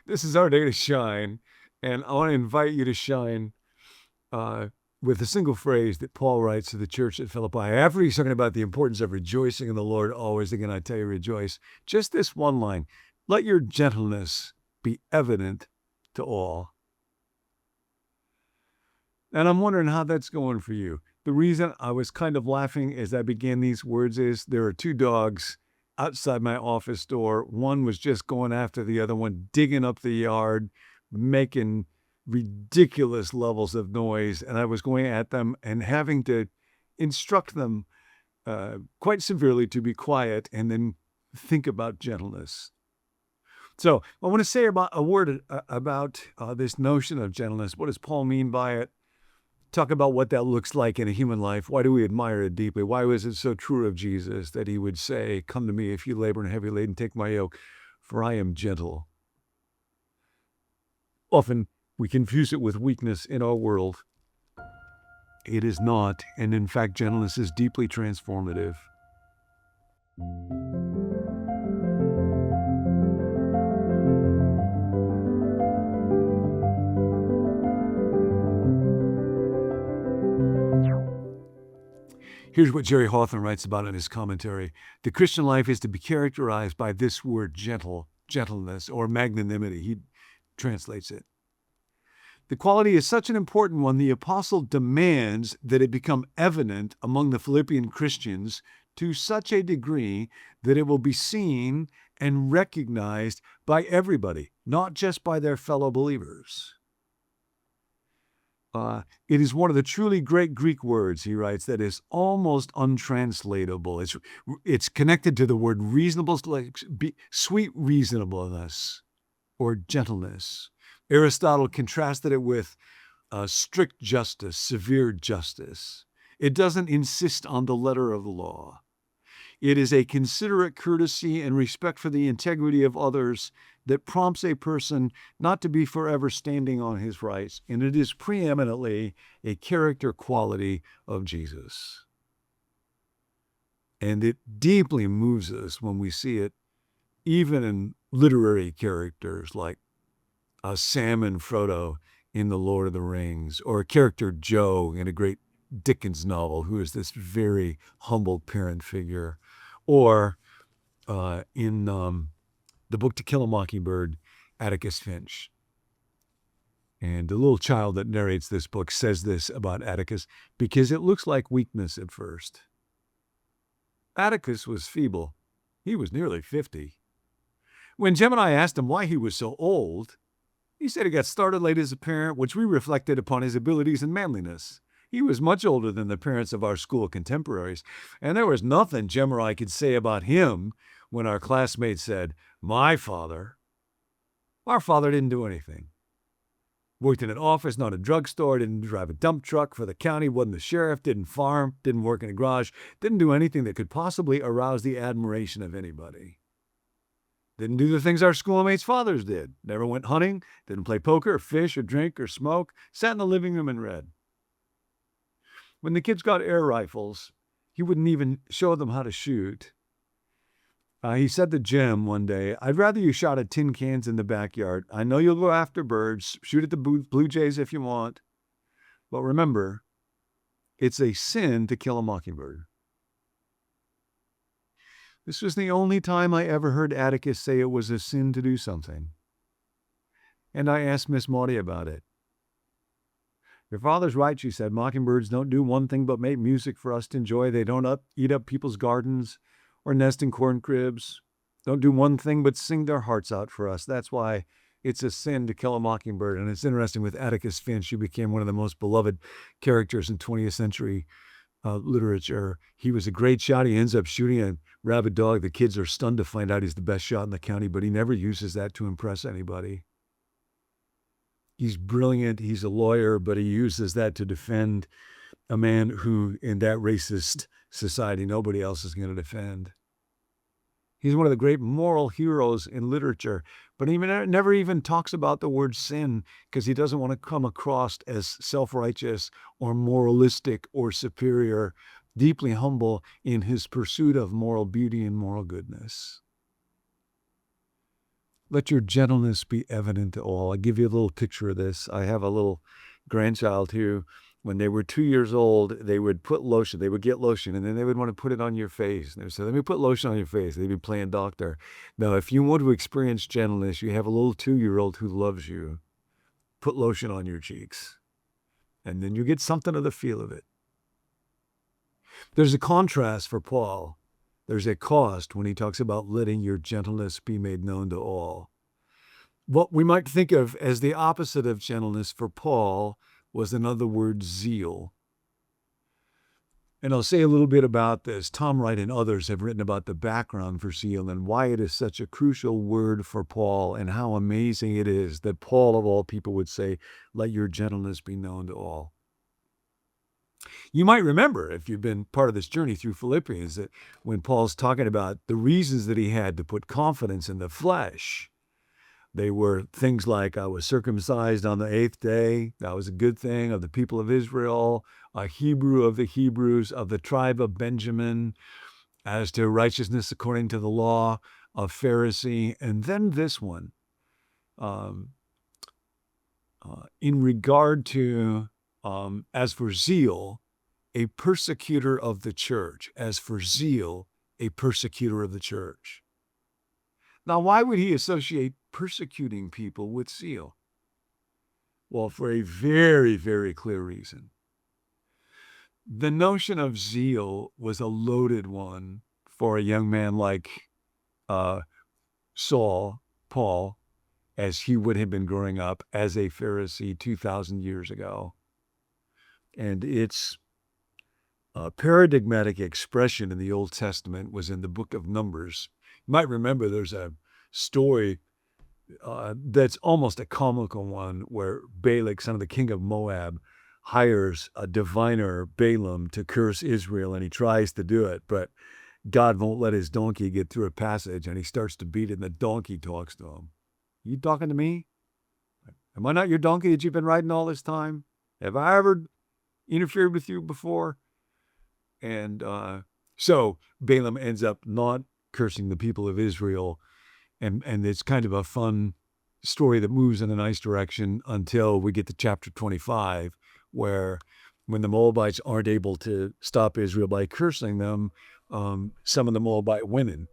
This is our day to shine, and I want to invite you to shine uh, with a single phrase that Paul writes to the church at Philippi. After he's talking about the importance of rejoicing in the Lord always, again, I tell you, rejoice. Just this one line: let your gentleness be evident to all. And I'm wondering how that's going for you. The reason I was kind of laughing as I began these words is there are two dogs outside my office door. One was just going after the other one, digging up the yard, making ridiculous levels of noise. And I was going at them and having to instruct them quite severely to be quiet and then think about gentleness. So I want to say about a word about this notion of gentleness. What does Paul mean by it? Talk about what that looks like in a human life. Why do we admire it deeply? Why was it so true of Jesus that he would say, "Come to me if you labor and heavy laden, take my yoke, for I am gentle." Often we confuse it with weakness in our world. It is not, and in fact, gentleness is deeply transformative. Here's what Jerry Hawthorne writes about in his commentary. The Christian life is to be characterized by this word gentleness, or magnanimity. He translates it. The quality is such an important one, the apostle demands that it become evident among the Philippian Christians to such a degree that it will be seen and recognized by everybody, not just by their fellow believers. It is one of the truly great Greek words, he writes, that is almost untranslatable. It's connected to the word reasonable, like sweet reasonableness or gentleness. Aristotle contrasted it with strict justice, severe justice. It doesn't insist on the letter of the law. It is a considerate courtesy and respect for the integrity of others that prompts a person not to be forever standing on his rights, and it is preeminently a character quality of Jesus. And it deeply moves us when we see it, even in literary characters like Sam and Frodo in The Lord of the Rings, or a character Joe in a great Dickens novel, who is this very humble parent figure, or in the book To Kill a Mockingbird, Atticus Finch. And the little child that narrates this book says this about Atticus because it looks like weakness at first. Atticus was feeble. He was nearly 50. When Gemini asked him why he was so old, he said he got started late as a parent, which we reflected upon his abilities and manliness. He was much older than the parents of our school contemporaries, and there was nothing Gemini could say about him when our classmates said, "My father." Our father didn't do anything. Worked in an office, not a drugstore, didn't drive a dump truck for the county, wasn't the sheriff, didn't farm, didn't work in a garage, didn't do anything that could possibly arouse the admiration of anybody. Didn't do the things our schoolmates' fathers did. Never went hunting, didn't play poker or fish or drink or smoke, sat in the living room and read. When the kids got air rifles, he wouldn't even show them how to shoot. He said to Jim one day, "I'd rather you shot at tin cans in the backyard. I know you'll go after birds, shoot at the blue jays if you want. But remember, it's a sin to kill a mockingbird." This was the only time I ever heard Atticus say it was a sin to do something. And I asked Miss Maudie about it. "Your father's right," she said. "Mockingbirds don't do one thing but make music for us to enjoy. They don't eat up people's gardens or nest in corn cribs. Don't do one thing but sing their hearts out for us. That's why it's a sin to kill a mockingbird." And it's interesting with Atticus Finch, who became one of the most beloved characters in 20th century literature. He was a great shot. He ends up shooting a rabid dog. The kids are stunned to find out he's the best shot in the county, but he never uses that to impress anybody. He's brilliant. He's a lawyer, but he uses that to defend a man who, in that racist society, nobody else is going to defend. He's one of the great moral heroes in literature, but he never even talks about the word sin because he doesn't want to come across as self-righteous or moralistic or superior. deeply humble in his pursuit of moral beauty and moral goodness. Let your gentleness be evident to all. I'll give you a little picture of this. I have a little grandchild who, when they were 2 years old, they would put lotion. They would get lotion, and then they would want to put it on your face. And they would say, let me put lotion on your face. They'd be playing doctor. Now, if you want to experience gentleness, you have a little 2-year-old who loves you. Put lotion on your cheeks, and then you get something of the feel of it. There's a contrast for Paul. There's a cost when he talks about letting your gentleness be made known to all. What we might think of as the opposite of gentleness for Paul was, in other words, zeal. And I'll say a little bit about this. Tom Wright and others have written about the background for zeal and why it is such a crucial word for Paul, and how amazing it is that Paul, of all people, would say, let your gentleness be known to all. You might remember, if you've been part of this journey through Philippians, that when Paul's talking about the reasons that he had to put confidence in the flesh, they were things like, I was circumcised on the 8th day. That was a good thing, of the people of Israel, a Hebrew of the Hebrews, of the tribe of Benjamin, as to righteousness according to the law, a Pharisee. And then this one, in regard to, as for zeal, a persecutor of the church. As for zeal, a persecutor of the church. Now, why would he associate persecuting people with zeal? Well, for a very, very clear reason. The notion of zeal was a loaded one for a young man like Paul, as he would have been growing up as a Pharisee 2,000 years ago. And its paradigmatic expression in the Old Testament was in the book of Numbers. You might remember there's a story that's almost a comical one, where Balak, son of the king of Moab, hires a diviner, Balaam, to curse Israel, and he tries to do it, but God won't let his donkey get through a passage, and he starts to beat it, and the donkey talks to him. You talking to me? Am I not your donkey that you've been riding all this time? Have I ever interfered with you before? And so Balaam ends up not cursing the people of Israel, and it's kind of a fun story that moves in a nice direction until we get to chapter 25, where when the Moabites aren't able to stop Israel by cursing them, some of the Moabite women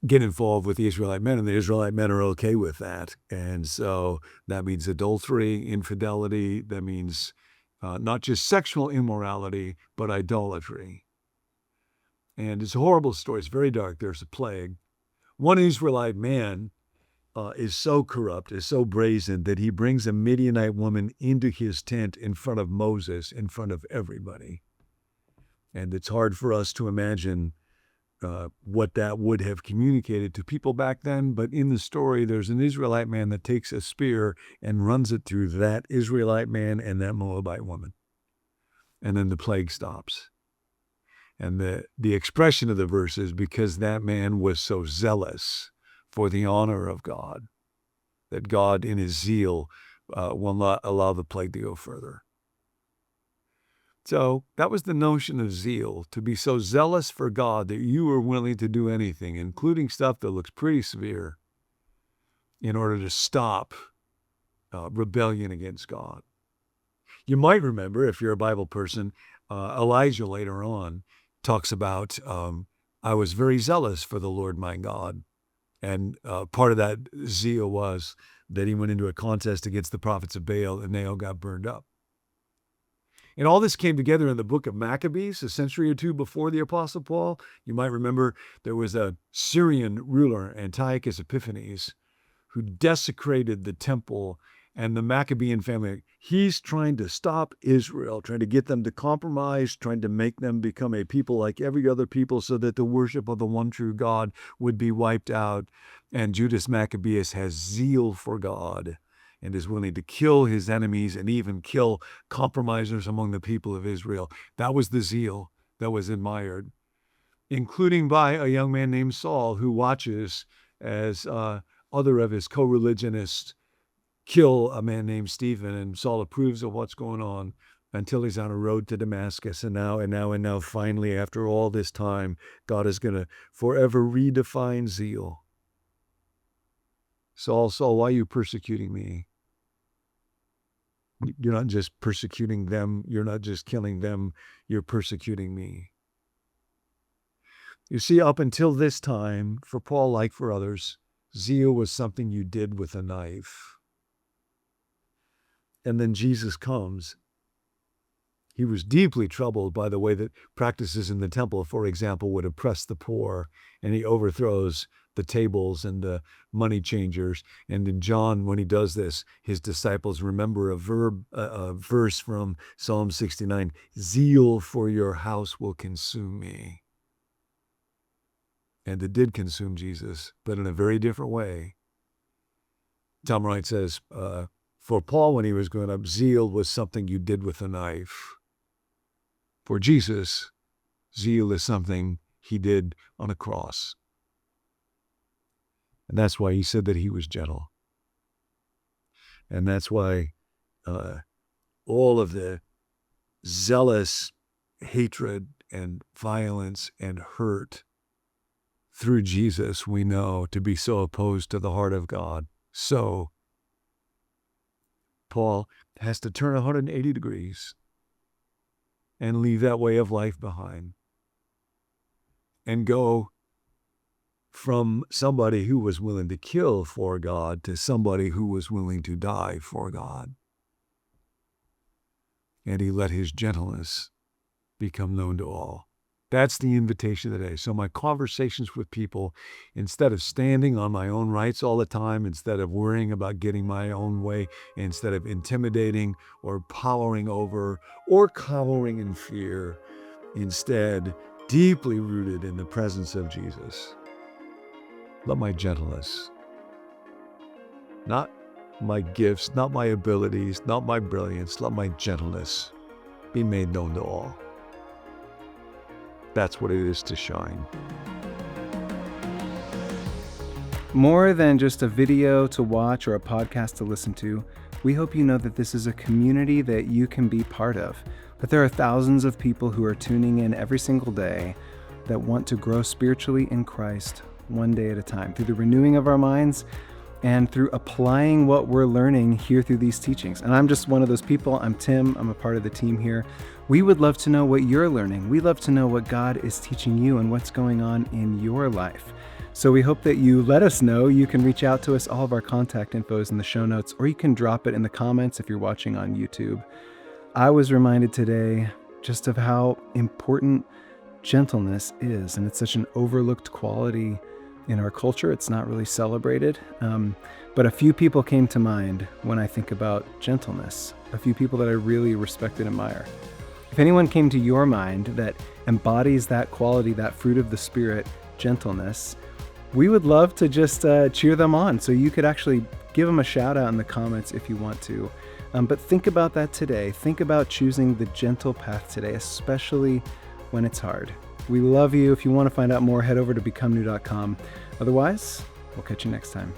get involved with the Israelite men, and the Israelite men are okay with that. And so that means adultery, infidelity. That means not just sexual immorality, but idolatry. And it's a horrible story. It's very dark. There's a plague. One Israelite man is so corrupt, is so brazen, that he brings a Midianite woman into his tent in front of Moses, in front of everybody. And it's hard for us to imagine what that would have communicated to people back then. But in the story, there's an Israelite man that takes a spear and runs it through that Israelite man and that Moabite woman. And then the plague stops. And the expression of the verse is, because that man was so zealous for the honor of God, that God in his zeal will not allow the plague to go further. So that was the notion of zeal, to be so zealous for God that you are willing to do anything, including stuff that looks pretty severe, in order to stop rebellion against God. You might remember, if you're a Bible person, Elijah later on talks about, I was very zealous for the Lord my God. And part of that zeal was that he went into a contest against the prophets of Baal, and they all got burned up. And all this came together in the book of Maccabees, a century or two before the Apostle Paul. You might remember there was a Syrian ruler, Antiochus Epiphanes, who desecrated the temple, and the Maccabean family. He's trying to stop Israel, trying to get them to compromise, trying to make them become a people like every other people, so that the worship of the one true God would be wiped out. And Judas Maccabeus has zeal for God and is willing to kill his enemies and even kill compromisers among the people of Israel. That was the zeal that was admired, including by a young man named Saul, who watches as other of his co-religionists kill a man named Stephen, and Saul approves of what's going on until he's on a road to Damascus. And now, finally, after all this time, God is going to forever redefine zeal. Saul, why are you persecuting me? You're not just persecuting them. You're not just killing them. You're persecuting me. You see, up until this time, for Paul, like for others, zeal was something you did with a knife. And then Jesus comes. He was deeply troubled by the way that practices in the temple, for example, would oppress the poor, and he overthrows the tables and the money changers. And in John, when he does this, his disciples remember a verse from Psalm 69, "Zeal for your house will consume me." And it did consume Jesus, but in a very different way. Tom Wright says, for Paul, when he was growing up, zeal was something you did with a knife. For Jesus, zeal is something he did on a cross. And that's why he said that he was gentle. And that's why all of the zealous hatred and violence and hurt through Jesus, we know to be so opposed to the heart of God. So Paul has to turn 180 degrees and leave that way of life behind and go from somebody who was willing to kill for God to somebody who was willing to die for God. And he let his gentleness become known to all. That's the invitation today. So my conversations with people, instead of standing on my own rights all the time, instead of worrying about getting my own way, instead of intimidating or powering over or cowering in fear, instead, deeply rooted in the presence of Jesus, let my gentleness, not my gifts, not my abilities, not my brilliance, let my gentleness be made known to all. That's what it is to shine. More than just a video to watch or a podcast to listen to, we hope you know that this is a community that you can be part of, that there are thousands of people who are tuning in every single day that want to grow spiritually in Christ one day at a time, through the renewing of our minds and through applying what we're learning here through these teachings. And I'm just one of those people. I'm Tim. I'm a part of the team here. We would love to know what you're learning. We'd love to know what God is teaching you and what's going on in your life. So we hope that you let us know. You can reach out to us. All of our contact info is in the show notes, or you can drop it in the comments if you're watching on YouTube. I was reminded today just of how important gentleness is, and it's such an overlooked quality in our culture. It's not really celebrated, but a few people came to mind when I think about gentleness, a few people that I really respect and admire. If anyone came to your mind that embodies that quality, that fruit of the Spirit, gentleness, we would love to just cheer them on. So you could actually give them a shout out in the comments if you want to. But think about that today. Think about choosing the gentle path today, especially when it's hard. We love you. If you want to find out more, head over to becomenew.com. Otherwise, we'll catch you next time.